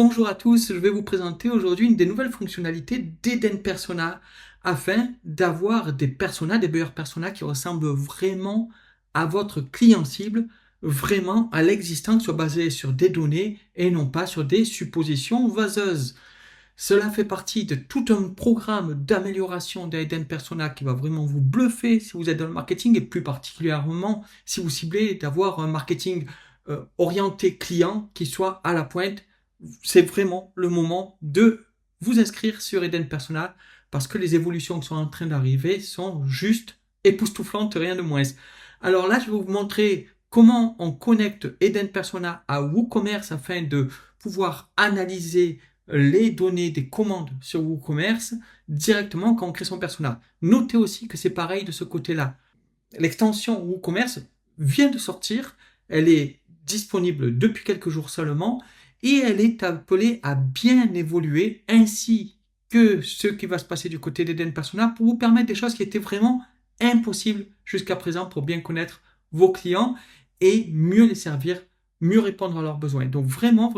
Bonjour à tous, je vais vous présenter aujourd'hui une des nouvelles fonctionnalités d'Eden Persona afin d'avoir des personas, des buyer personas qui ressemblent vraiment à votre client cible, vraiment à l'existant, qui soit basé sur des données et non pas sur des suppositions vaseuses. Cela fait partie de tout un programme d'amélioration d'Eden Persona qui va vraiment vous bluffer si vous êtes dans le marketing et plus particulièrement si vous ciblez d'avoir un marketing orienté client qui soit à la pointe. C'est vraiment le moment de vous inscrire sur Eden Persona parce que les évolutions qui sont en train d'arriver sont juste époustouflantes, rien de moins. Alors là, je vais vous montrer comment on connecte Eden Persona à WooCommerce afin de pouvoir analyser les données des commandes sur WooCommerce directement quand on crée son persona. Notez aussi que c'est pareil de ce côté-là. L'extension WooCommerce vient de sortir, elle est disponible depuis quelques jours seulement et elle est appelée à bien évoluer ainsi que ce qui va se passer du côté d'Eden Persona pour vous permettre des choses qui étaient vraiment impossibles jusqu'à présent pour bien connaître vos clients et mieux les servir, mieux répondre à leurs besoins. Donc vraiment,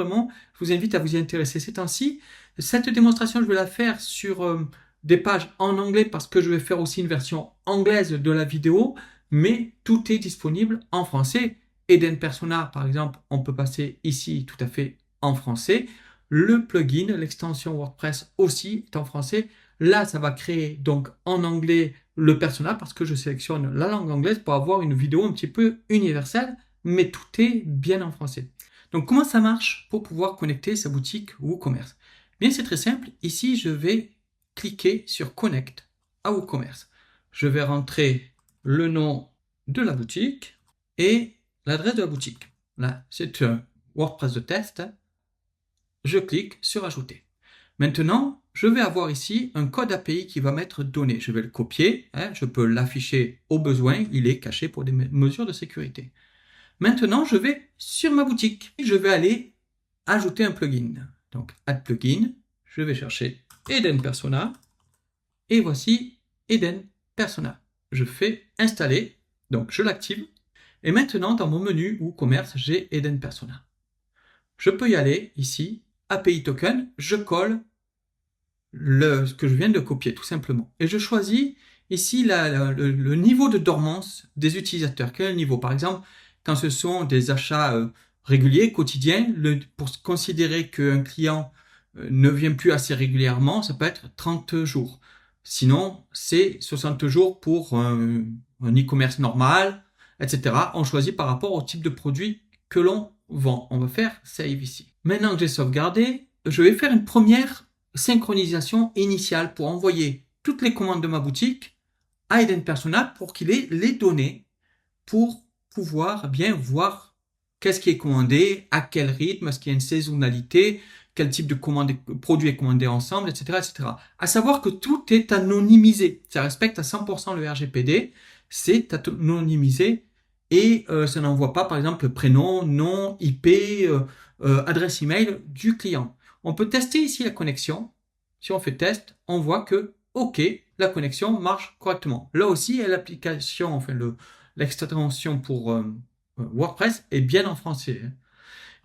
je vous invite à vous y intéresser ces temps-ci. Cette démonstration, je vais la faire sur des pages en anglais parce que je vais faire aussi une version anglaise de la vidéo, mais tout est disponible en français. Eden Persona, par exemple, on peut passer ici tout à fait en français. Le plugin, l'extension WordPress aussi est en français. Là, ça va créer donc en anglais le persona parce que je sélectionne la langue anglaise pour avoir une vidéo un petit peu universelle, mais tout est bien en français. Donc, comment ça marche pour pouvoir connecter sa boutique WooCommerce? Bien, c'est très simple. Ici, je vais cliquer sur Connect à WooCommerce. Je vais rentrer le nom de la boutique et l'adresse de la boutique. Là, c'est un WordPress de test. Je clique sur Ajouter. Maintenant, je vais avoir ici un code API qui va m'être donné. Je vais le copier, je peux l'afficher au besoin, il est caché pour des mesures de sécurité. Maintenant, je vais sur ma boutique. Je vais aller ajouter un plugin. Donc, Add Plugin, je vais chercher Eden Persona et voici Eden Persona. Je fais Installer, donc je l'active. Et maintenant, dans mon menu WooCommerce, j'ai Eden Persona. Je peux y aller ici, API Token, je colle ce que je viens de copier tout simplement. Et je choisis ici le niveau de dormance des utilisateurs. Quel niveau? Par exemple, quand ce sont des achats réguliers, quotidiens, pour considérer qu'un client ne vient plus assez régulièrement, ça peut être 30 jours. Sinon, c'est 60 jours pour un e-commerce normal, etc. On choisit par rapport au type de produit que l'on vend. On va faire Save ici. Maintenant que j'ai sauvegardé, je vais faire une première synchronisation initiale pour envoyer toutes les commandes de ma boutique à Eden Persona pour qu'il ait les données pour pouvoir bien voir qu'est-ce qui est commandé, à quel rythme, est-ce qu'il y a une saisonnalité, quel type de produit est commandé ensemble, etc., etc. À savoir que tout est anonymisé. Ça respecte à 100% le RGPD, c'est anonymisé et ça n'envoie pas, par exemple, le prénom, nom, IP, adresse email du client. On peut tester ici la connexion. Si on fait test, on voit que, OK, la connexion marche correctement. Là aussi, l'application, enfin l'extension pour WordPress est bien en français.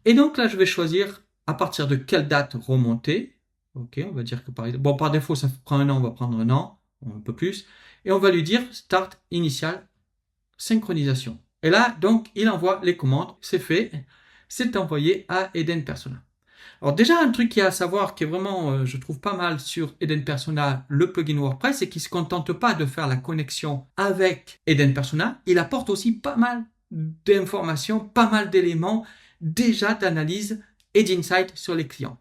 Et donc là, je vais choisir à partir de quelle date remonter. OK, on va dire que par défaut, ça prend un an, on va prendre un an, un peu plus. Et on va lui dire Start Initial Synchronisation. Et là, donc, il envoie les commandes. C'est fait. C'est envoyé à Eden Persona. Alors déjà, un truc qu'il y a à savoir qui est vraiment, je trouve pas mal sur Eden Persona, le plugin WordPress, c'est qu'il ne se contente pas de faire la connexion avec Eden Persona, il apporte aussi pas mal d'informations, pas mal d'éléments déjà d'analyse et d'insight sur les clients.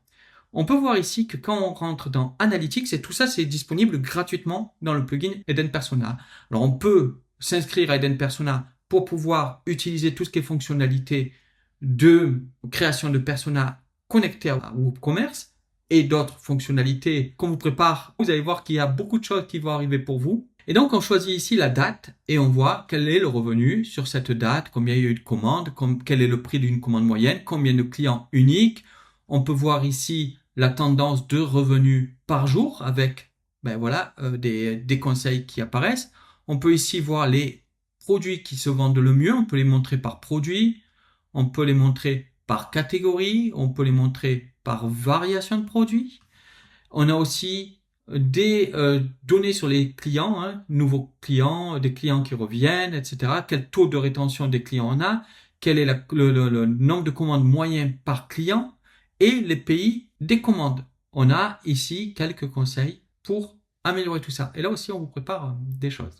On peut voir ici que quand on rentre dans Analytics, et tout ça c'est disponible gratuitement dans le plugin Eden Persona. Alors on peut s'inscrire à Eden Persona pour pouvoir utiliser tout ce qui est fonctionnalité de création de persona connecté à WooCommerce et d'autres fonctionnalités qu'on vous prépare. Vous allez voir qu'il y a beaucoup de choses qui vont arriver pour vous. Et donc, on choisit ici la date et on voit quel est le revenu sur cette date, combien il y a eu de commandes, quel est le prix d'une commande moyenne, combien de clients uniques. On peut voir ici la tendance de revenus par jour avec des conseils qui apparaissent. On peut ici voir les produits qui se vendent le mieux. On peut les montrer par produit. On peut les montrer par catégorie, on peut les montrer par variation de produit. On a aussi des données sur les clients, hein, nouveaux clients, des clients qui reviennent, etc. Quel taux de rétention des clients on a, quel est le nombre de commandes moyen par client et les pays des commandes. On a ici quelques conseils pour améliorer tout ça. Et là aussi, on vous prépare des choses.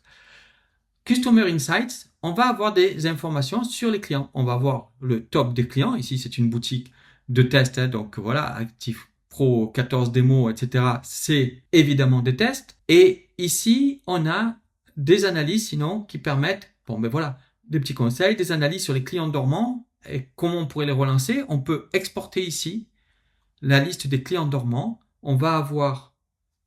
Customer Insights, on va avoir des informations sur les clients. On va avoir le top des clients. Ici, c'est une boutique de test, hein, donc voilà, Active Pro 14 démos, etc. C'est évidemment des tests. Et ici, on a des analyses sinon qui permettent, bon ben voilà, des petits conseils, des analyses sur les clients dormants et comment on pourrait les relancer. On peut exporter ici la liste des clients dormants. On va avoir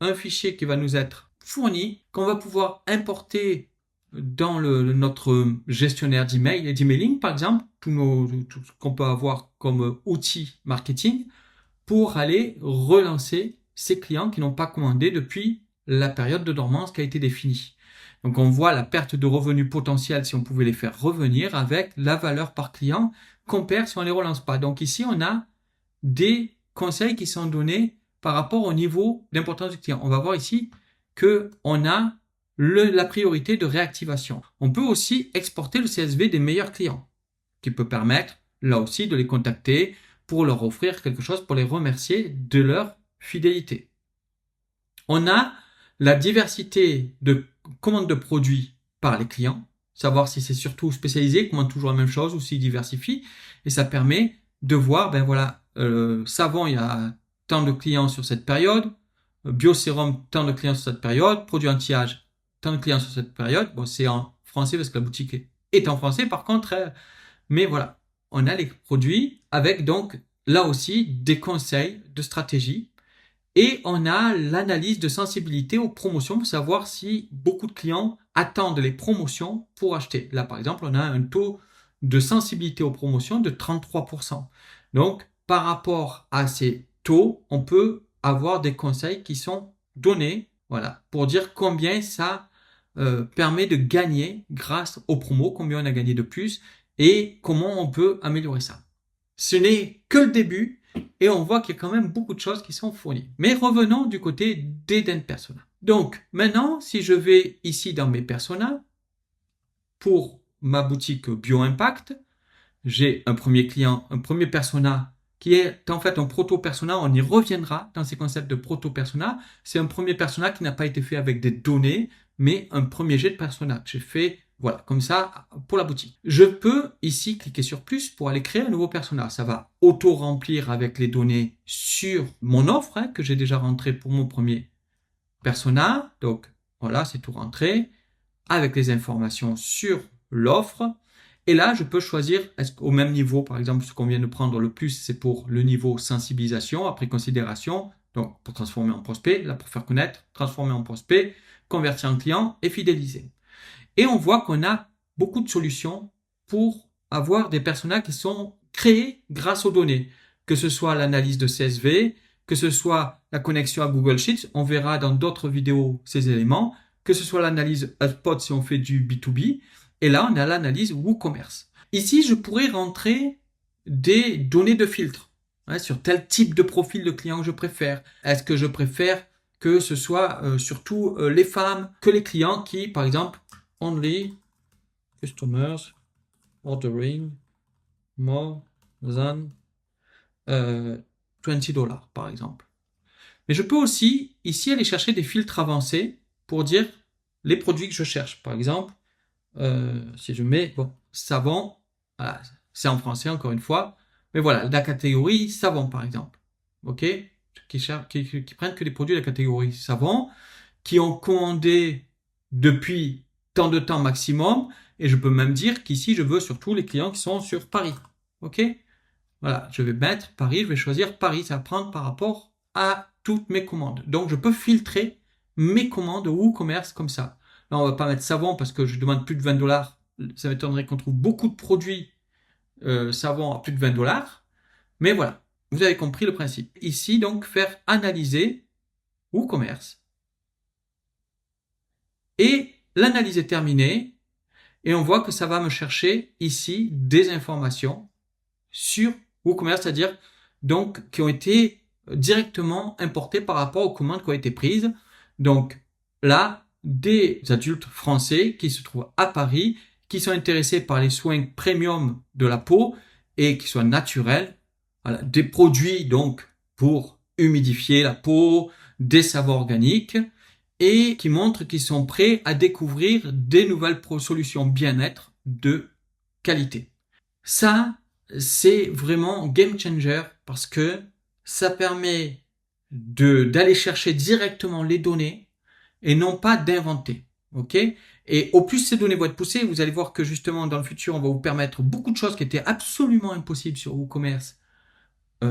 un fichier qui va nous être fourni, qu'on va pouvoir importer dans notre gestionnaire d'email et d'emailing, par exemple, tout ce qu'on peut avoir comme outil marketing pour aller relancer ces clients qui n'ont pas commandé depuis la période de dormance qui a été définie. Donc on voit la perte de revenus potentiels si on pouvait les faire revenir avec la valeur par client qu'on perd si on ne les relance pas. Donc ici on a des conseils qui sont donnés par rapport au niveau d'importance du client. On va voir ici qu'on a la priorité de réactivation. On peut aussi exporter le CSV des meilleurs clients, qui peut permettre là aussi de les contacter pour leur offrir quelque chose, pour les remercier de leur fidélité. On a la diversité de commandes de produits par les clients, savoir si c'est surtout spécialisé, commande toujours la même chose ou s'il diversifie, et ça permet de voir, ben voilà, savon, il y a tant de clients sur cette période, Biosérum, tant de clients sur cette période, produit anti-âge, tant de clients sur cette période. Bon, c'est en français parce que la boutique est en français par contre, mais voilà, on a les produits avec donc là aussi des conseils de stratégie et on a l'analyse de sensibilité aux promotions pour savoir si beaucoup de clients attendent les promotions pour acheter. Là par exemple, on a un taux de sensibilité aux promotions de 33%. Donc par rapport à ces taux, on peut avoir des conseils qui sont donnés, voilà, pour dire combien ça permet de gagner grâce aux promos, combien on a gagné de plus et comment on peut améliorer ça. Ce n'est que le début et on voit qu'il y a quand même beaucoup de choses qui sont fournies. Mais revenons du côté d'Eden Persona. Donc maintenant, si je vais ici dans mes personas, pour ma boutique BioImpact, j'ai un premier client, un premier persona qui est en fait un proto-persona, on y reviendra dans ces concepts de proto-persona. C'est un premier persona qui n'a pas été fait avec des données, mais un premier jet de persona que j'ai fait, voilà, comme ça, pour la boutique. Je peux ici cliquer sur plus pour aller créer un nouveau persona. Ça va auto-remplir avec les données sur mon offre, hein, que j'ai déjà rentré pour mon premier persona. Donc voilà, c'est tout rentré, avec les informations sur l'offre. Et là, je peux choisir, est-ce qu'au même niveau, par exemple, ce qu'on vient de prendre le plus, c'est pour le niveau sensibilisation, après considération, donc pour transformer en prospect, là pour faire connaître, transformer en prospect, convertir en client et fidéliser. Et on voit qu'on a beaucoup de solutions pour avoir des personas qui sont créés grâce aux données, que ce soit l'analyse de CSV, que ce soit la connexion à Google Sheets, on verra dans d'autres vidéos ces éléments, que ce soit l'analyse HubSpot si on fait du B2B, et là, on a l'analyse WooCommerce. Ici, je pourrais rentrer des données de filtre sur tel type de profil de client que je préfère. Est-ce que je préfère que ce soit surtout les femmes que les clients qui, par exemple, only customers ordering more than $20, par exemple. Mais je peux aussi, ici, aller chercher des filtres avancés pour dire les produits que je cherche. Par exemple, si je mets savon, voilà, c'est en français encore une fois, mais voilà, la catégorie savon par exemple, ok, qui prennent que des produits de la catégorie savon, qui ont commandé depuis tant de temps maximum, et je peux même dire qu'ici je veux surtout les clients qui sont sur Paris, ok, voilà, je vais mettre Paris, je vais choisir Paris, ça va prendre par rapport à toutes mes commandes, donc je peux filtrer mes commandes WooCommerce comme ça. Là, on va pas mettre savon parce que je demande plus de $20. Ça m'étonnerait qu'on trouve beaucoup de produits savon à plus de $20. Mais voilà, vous avez compris le principe. Ici, donc, faire analyser WooCommerce. Et l'analyse est terminée. Et on voit que ça va me chercher ici des informations sur WooCommerce, c'est-à-dire donc qui ont été directement importées par rapport aux commandes qui ont été prises. Donc là, des adultes français qui se trouvent à Paris, qui sont intéressés par les soins premium de la peau et qui soient naturels. Voilà, des produits donc pour humidifier la peau, des savons organiques et qui montrent qu'ils sont prêts à découvrir des nouvelles solutions bien-être de qualité. Ça, c'est vraiment game changer parce que ça permet d'aller chercher directement les données et non pas d'inventer. Ok? Et au plus ces données vont être poussées, vous allez voir que justement dans le futur, on va vous permettre beaucoup de choses qui étaient absolument impossibles sur WooCommerce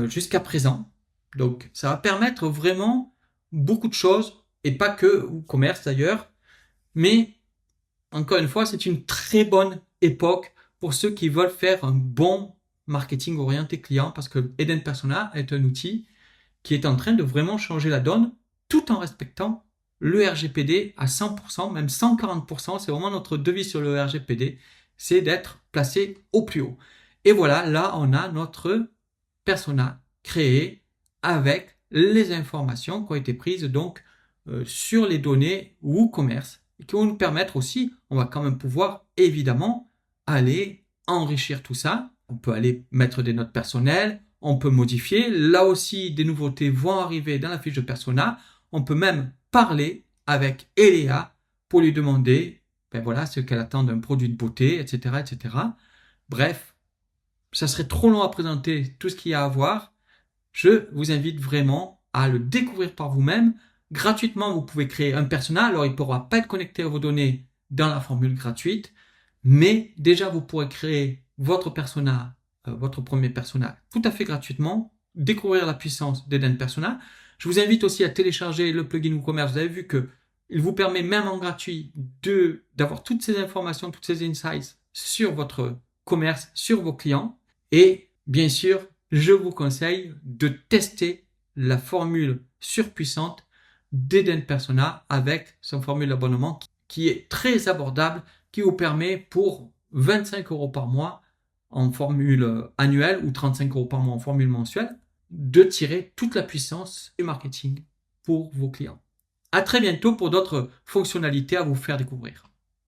jusqu'à présent. Donc ça va permettre vraiment beaucoup de choses et pas que WooCommerce d'ailleurs. Mais encore une fois, c'est une très bonne époque pour ceux qui veulent faire un bon marketing orienté client parce que Eden Persona est un outil qui est en train de vraiment changer la donne tout en respectant le RGPD à 100%, même 140%. C'est vraiment notre devise sur le RGPD, c'est d'être placé au plus haut. Et voilà, là, on a notre persona créé avec les informations qui ont été prises donc sur les données WooCommerce et qui vont nous permettre aussi, on va quand même pouvoir évidemment aller enrichir tout ça. On peut aller mettre des notes personnelles, on peut modifier. Là aussi, des nouveautés vont arriver dans la fiche de persona. On peut même parler avec Eléa pour lui demander voilà, ce qu'elle attend d'un produit de beauté, etc., etc. Bref, ça serait trop long à présenter tout ce qu'il y a à voir. Je vous invite vraiment à le découvrir par vous-même. Gratuitement, vous pouvez créer un persona. Alors, il ne pourra pas être connecté à vos données dans la formule gratuite, mais déjà, vous pourrez créer votre persona, votre premier persona tout à fait gratuitement, découvrir la puissance d'Eden Persona. Je vous invite aussi à télécharger le plugin WooCommerce. Vous avez vu que il vous permet même en gratuit d'avoir toutes ces informations, toutes ces insights sur votre commerce, sur vos clients. Et bien sûr, je vous conseille de tester la formule surpuissante d'Eden Persona avec son formule d'abonnement qui est très abordable, qui vous permet pour 25 € par mois en formule annuelle ou 35 € par mois en formule mensuelle de tirer toute la puissance du marketing pour vos clients. À très bientôt pour d'autres fonctionnalités à vous faire découvrir.